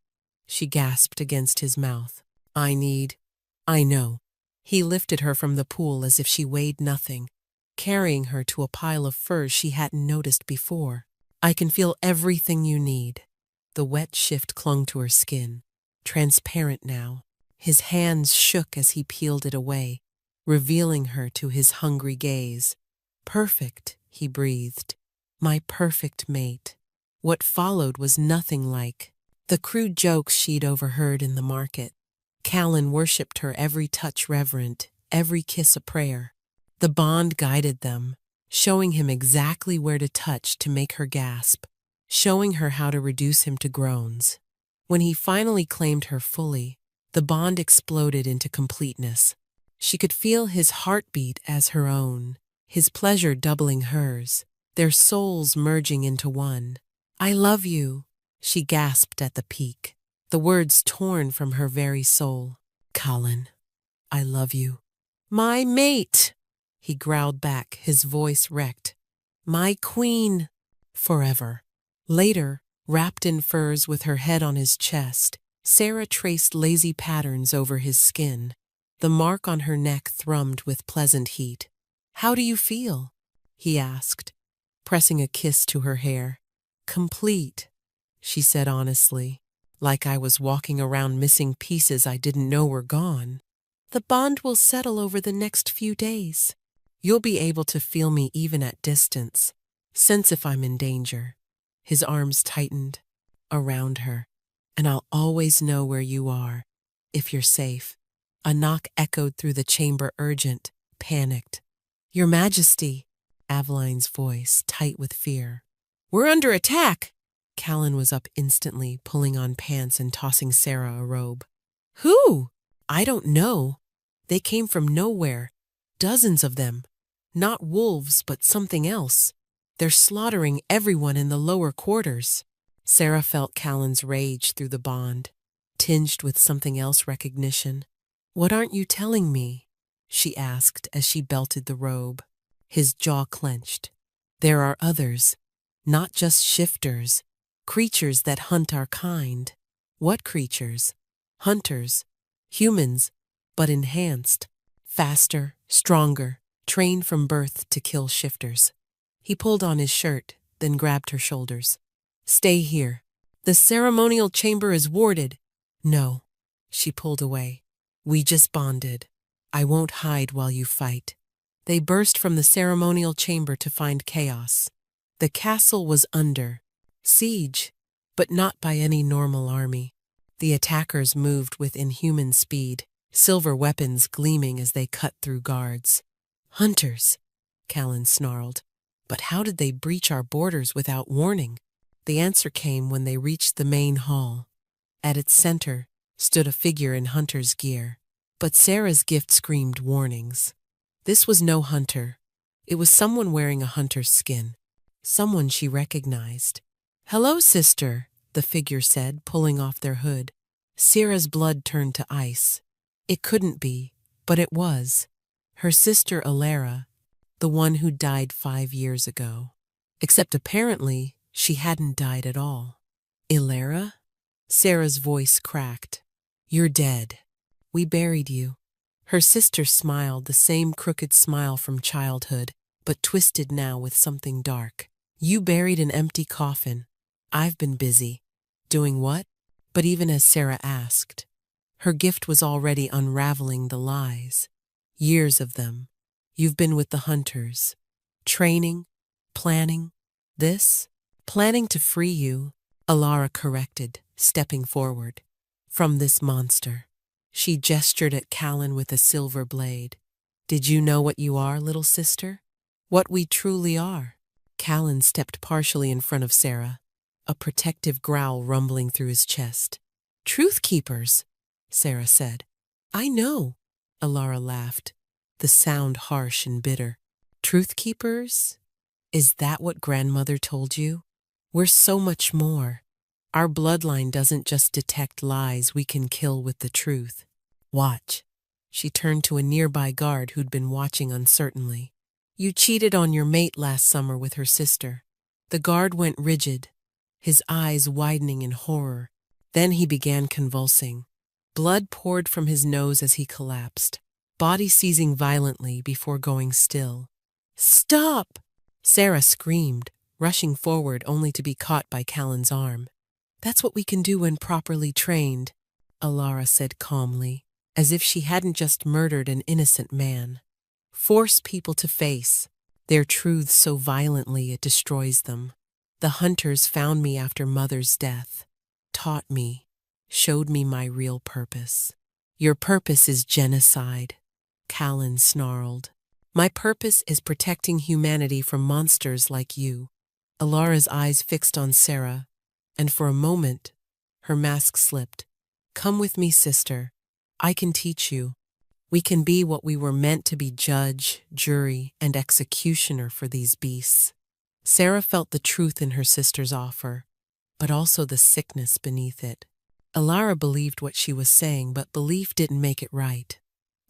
she gasped against his mouth. I know." He lifted her from the pool as if she weighed nothing, carrying her to a pile of furs she hadn't noticed before. "I can feel everything you need." The wet shift clung to her skin, transparent now. His hands shook as he peeled it away, revealing her to his hungry gaze. "Perfect," he breathed. "My perfect mate." What followed was nothing like the crude jokes she'd overheard in the market. Callan worshipped her every touch reverent, every kiss a prayer. The bond guided them, showing him exactly where to touch to make her gasp, showing her how to reduce him to groans. When he finally claimed her fully, the bond exploded into completeness. She could feel his heartbeat as her own, his pleasure doubling hers, their souls merging into one. "I love you," she gasped at the peak, the words torn from her very soul. "Colin, I love you." "My mate," he growled back, his voice wrecked. "My queen." "Forever." Later, wrapped in furs with her head on his chest, Sarah traced lazy patterns over his skin. The mark on her neck thrummed with pleasant heat. "How do you feel?" he asked, pressing a kiss to her hair. "Complete," she said honestly, "like I was walking around missing pieces I didn't know were gone." "The bond will settle over the next few days. You'll be able to feel me even at distance, sense if I'm in danger." His arms tightened around her. "And I'll always know where you are, if you're safe." A knock echoed through the chamber, urgent, panicked. "Your Majesty," Aveline's voice, tight with fear. "We're under attack!" Callan was up instantly, pulling on pants and tossing Sarah a robe. Who? I don't know. They came from nowhere. Dozens of them. Not wolves, but something else. They're slaughtering everyone in the lower quarters. Sarah felt Callan's rage through the bond, tinged with something else recognition. What aren't you telling me? She asked as she belted the robe. His jaw clenched. There are others, not just shifters, creatures that hunt our kind. What creatures? Hunters. Humans, but enhanced. Faster, stronger, trained from birth to kill shifters. He pulled on his shirt, then grabbed her shoulders. Stay here. The ceremonial chamber is warded. No. She pulled away. We just bonded. I won't hide while you fight. They burst from the ceremonial chamber to find chaos. The castle was under siege, but not by any normal army. The attackers moved with inhuman speed, silver weapons gleaming as they cut through guards. Hunters, Callan snarled. But how did they breach our borders without warning? The answer came when they reached the main hall. At its center stood a figure in hunter's gear. But Sarah's gift screamed warnings. This was no hunter. It was someone wearing a hunter's skin. Someone she recognized. Hello, sister, the figure said, pulling off their hood. Sarah's blood turned to ice. It couldn't be, but it was. Her sister Alara, the one who died 5 years ago. Except apparently, she hadn't died at all. Alara? Sarah's voice cracked. You're dead. We buried you. Her sister smiled, the same crooked smile from childhood, but twisted now with something dark. You buried an empty coffin. I've been busy. Doing what? But even as Sarah asked, her gift was already unraveling the lies. Years of them. You've been with the hunters. Training, planning, this? Planning to free you, Alara corrected, stepping forward. From this monster. She gestured at Callan with a silver blade. Did you know what you are, little sister? What we truly are? Callan stepped partially in front of Sarah, a protective growl rumbling through his chest. Truth keepers, Sarah said. I know, Alara laughed, the sound harsh and bitter. Truth keepers? Is that what grandmother told you? We're so much more. Our bloodline doesn't just detect lies we can kill with the truth. Watch. She turned to a nearby guard who'd been watching uncertainly. You cheated on your mate last summer with her sister. The guard went rigid, his eyes widening in horror. Then he began convulsing. Blood poured from his nose as he collapsed, body seizing violently before going still. Stop! Sarah screamed, rushing forward only to be caught by Callan's arm. That's what we can do when properly trained, Alara said calmly, as if she hadn't just murdered an innocent man. Force people to face their truths so violently it destroys them. The hunters found me after Mother's death, taught me, showed me my real purpose. Your purpose is genocide, Callan snarled. My purpose is protecting humanity from monsters like you. Alara's eyes fixed on Sarah, and for a moment, her mask slipped. Come with me, sister. I can teach you. We can be what we were meant to be, judge, jury, and executioner for these beasts. Sarah felt the truth in her sister's offer, but also the sickness beneath it. Alara believed what she was saying, but belief didn't make it right.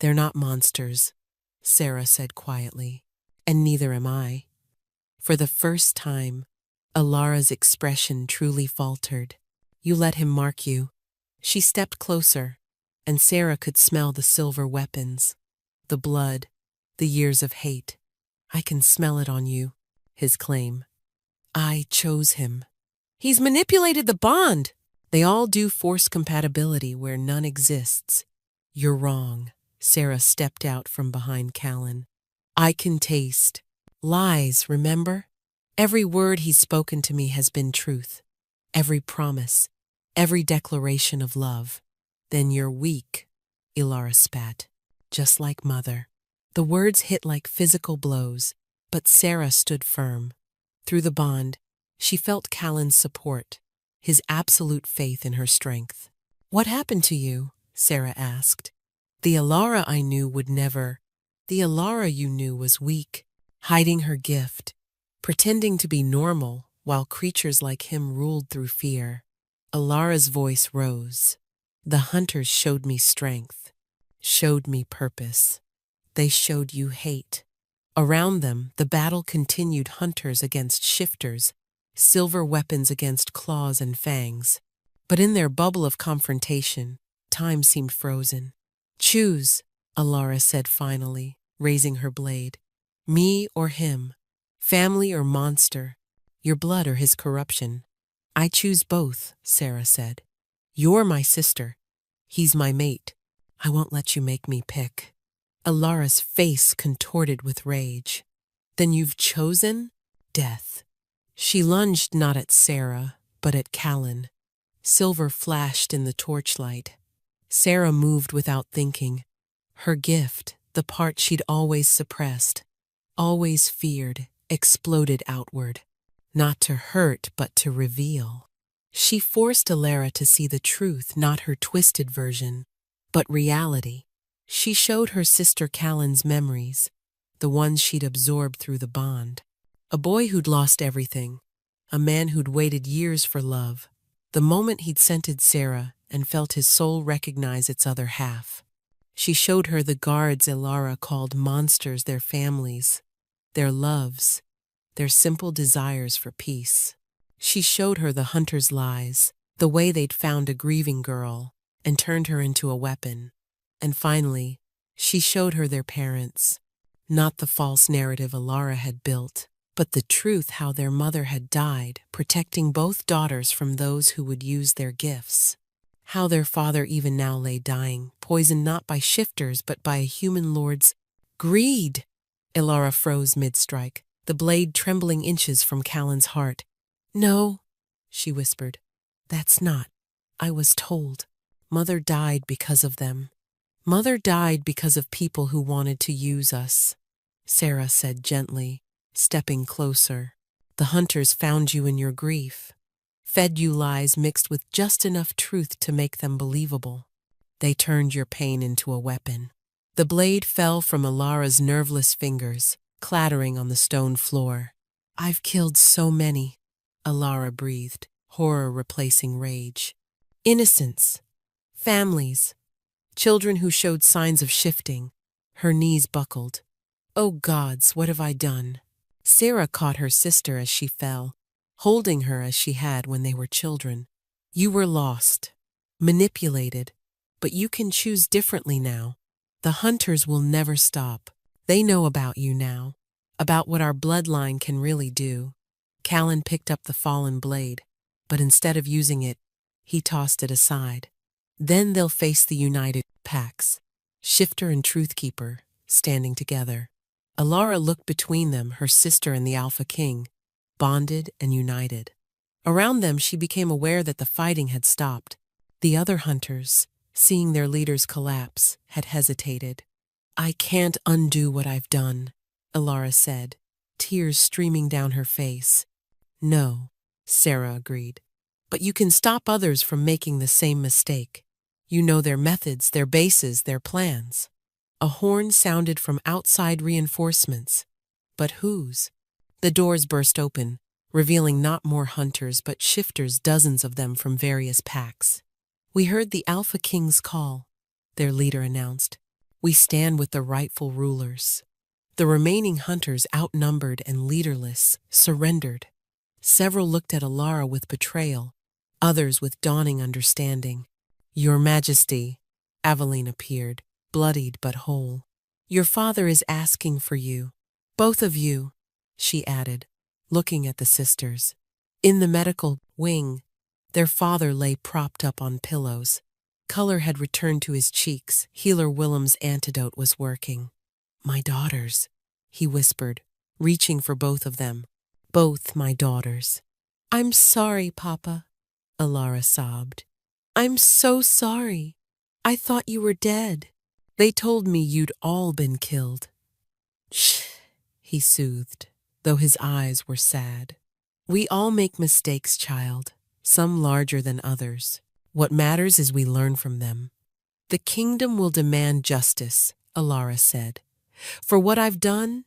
They're not monsters, Sarah said quietly, and neither am I. For the first time, Alara's expression truly faltered. You let him mark you. She stepped closer, and Sarah could smell the silver weapons, the blood, the years of hate. I can smell it on you, his claim. I chose him. He's manipulated the bond. They all do force compatibility where none exists. You're wrong. Sarah stepped out from behind Callan. I can taste lies, remember? Every word he's spoken to me has been truth. Every promise, every declaration of love. Then you're weak, Alara spat, just like Mother. The words hit like physical blows, but Sarah stood firm. Through the bond, She felt Callan's support, his absolute faith in her strength. "What happened to you?" Sarah asked. "The Alara I knew would never. The Alara you knew was weak, hiding her gift, pretending to be normal while creatures like him ruled through fear." Alara's voice rose. "The hunters showed me strength, showed me purpose. They showed you hate." Around them, the battle continued, hunters against shifters, silver weapons against claws and fangs. But in their bubble of confrontation, time seemed frozen. "Choose," Alara said finally, raising her blade. "Me or him, family or monster, your blood or his corruption." "I choose both," Sarah said. "You're my sister. He's my mate. I won't let you make me pick." Alara's face contorted with rage. "Then you've chosen death." She lunged not at Sarah, but at Callan. Silver flashed in the torchlight. Sarah moved without thinking. Her gift, the part she'd always suppressed, always feared, exploded outward. Not to hurt, but to reveal. She forced Alara to see the truth, not her twisted version, but reality. She showed her sister Callan's memories, the ones she'd absorbed through the bond. A boy who'd lost everything, a man who'd waited years for love. The moment he'd scented Sarah and felt his soul recognize its other half. She showed her the guards Alara called monsters, their families, their loves, their simple desires for peace. She showed her the hunter's lies, the way they'd found a grieving girl and turned her into a weapon. And finally, she showed her their parents, not the false narrative Alara had built, but the truth, how their mother had died, protecting both daughters from those who would use their gifts. How their father even now lay dying, poisoned not by shifters but by a human lord's greed. Alara froze mid-strike, the blade trembling inches from Callan's heart. "No," she whispered. "That's not. I was told. Mother died because of them. Mother died because of people who wanted to use us," Sarah said gently, stepping closer. "The hunters found you in your grief, fed you lies mixed with just enough truth to make them believable. They turned your pain into a weapon." The blade fell from Alara's nerveless fingers, clattering on the stone floor. "I've killed so many," Alara breathed, horror replacing rage. "Innocents, families, children who showed signs of shifting." Her knees buckled. "Oh gods, what have I done?" Sarah caught her sister as she fell, holding her as she had when they were children. "You were lost, manipulated, but you can choose differently now. The hunters will never stop. They know about you now, about what our bloodline can really do." Callan picked up the fallen blade, but instead of using it, he tossed it aside. "Then they'll face the united packs, Shifter and Truthkeeper, standing together." Alara looked between them, her sister and the Alpha King, bonded and united. Around them she became aware that the fighting had stopped. The other hunters, seeing their leaders collapse, had hesitated. "I can't undo what I've done," Alara said, tears streaming down her face. "No," Sarah agreed. "But you can stop others from making the same mistake. You know their methods, their bases, their plans." A horn sounded from outside, reinforcements. But whose? The doors burst open, revealing not more hunters but shifters, dozens of them from various packs. "We heard the Alpha King's call," their leader announced. "We stand with the rightful rulers." The remaining hunters, outnumbered and leaderless, surrendered. Several looked at Alara with betrayal, others with dawning understanding. "Your Majesty," Aveline appeared, bloodied but whole. "Your father is asking for you. Both of you," she added, looking at the sisters. In the medical wing, their father lay propped up on pillows. Color had returned to his cheeks. Healer Willem's antidote was working. "My daughters," he whispered, reaching for both of them. "Both my daughters." "I'm sorry, Papa," Alara sobbed. "I'm so sorry. I thought you were dead. They told me you'd all been killed." "Shh," he soothed, though his eyes were sad. We all make mistakes, child, some larger than others. What matters is we learn from them. The kingdom will demand justice, Alara said. For what I've done,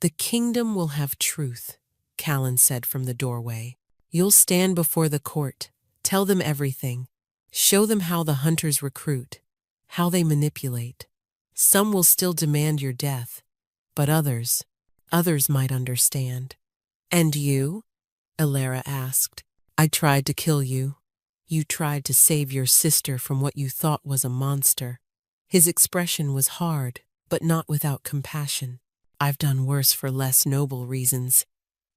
the kingdom will have truth, Callan said from the doorway. You'll stand before the court, tell them everything, show them how the hunters recruit, how they manipulate. Some will still demand your death, but others might understand. And you? Alara asked. I tried to kill you. You tried to save your sister from what you thought was a monster. His expression was hard, but not without compassion. I've done worse for less noble reasons.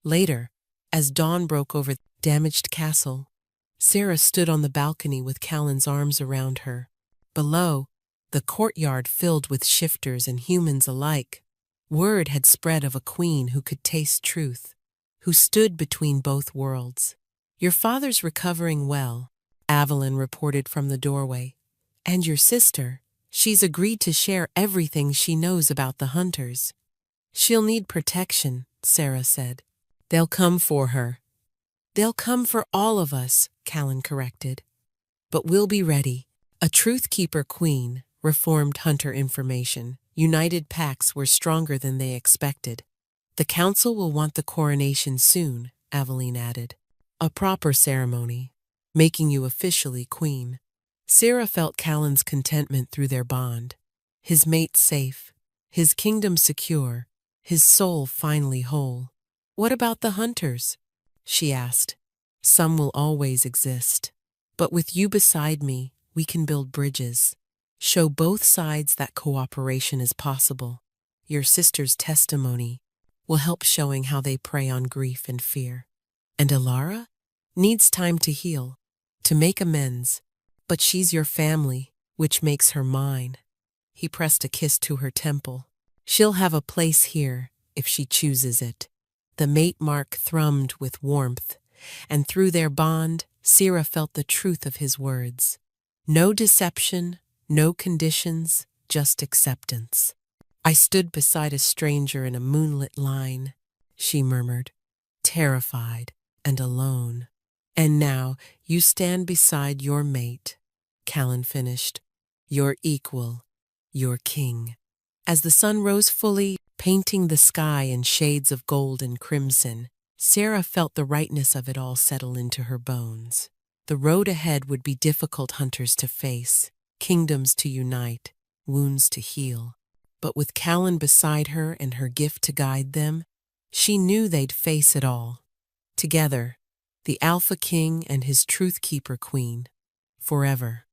Later, as dawn broke over the damaged castle, Sarah stood on the balcony with Callan's arms around her. Below, the courtyard filled with shifters and humans alike. Word had spread of a queen who could taste truth, who stood between both worlds. Your father's recovering well, Evelyn reported from the doorway. And your sister, she's agreed to share everything she knows about the hunters. She'll need protection, Sarah said. They'll come for her. They'll come for all of us, Callan corrected. But we'll be ready. A truth-keeper queen, reformed hunter information. United packs were stronger than they expected. The council will want the coronation soon, Aveline added. A proper ceremony, making you officially queen. Sarah felt Callan's contentment through their bond. His mate safe, his kingdom secure, his soul finally whole. What about the hunters? She asked. Some will always exist. But with you beside me, we can build bridges. Show both sides that cooperation is possible. Your sister's testimony will help showing how they prey on grief and fear. And Alara needs time to heal, to make amends. But she's your family, which makes her mine. He pressed a kiss to her temple. She'll have a place here, if she chooses it. The mate mark thrummed with warmth, and through their bond, Sarah felt the truth of his words. No deception, no conditions, just acceptance. I stood beside a stranger in a moonlit line, she murmured, terrified and alone. And now you stand beside your mate, Callan finished, your equal, your king. As the sun rose fully, painting the sky in shades of gold and crimson, Sarah felt the rightness of it all settle into her bones. The road ahead would be difficult hunters to face, kingdoms to unite, wounds to heal. But with Callan beside her and her gift to guide them, she knew they'd face it all. Together, the Alpha King and his Truth Keeper Queen, forever.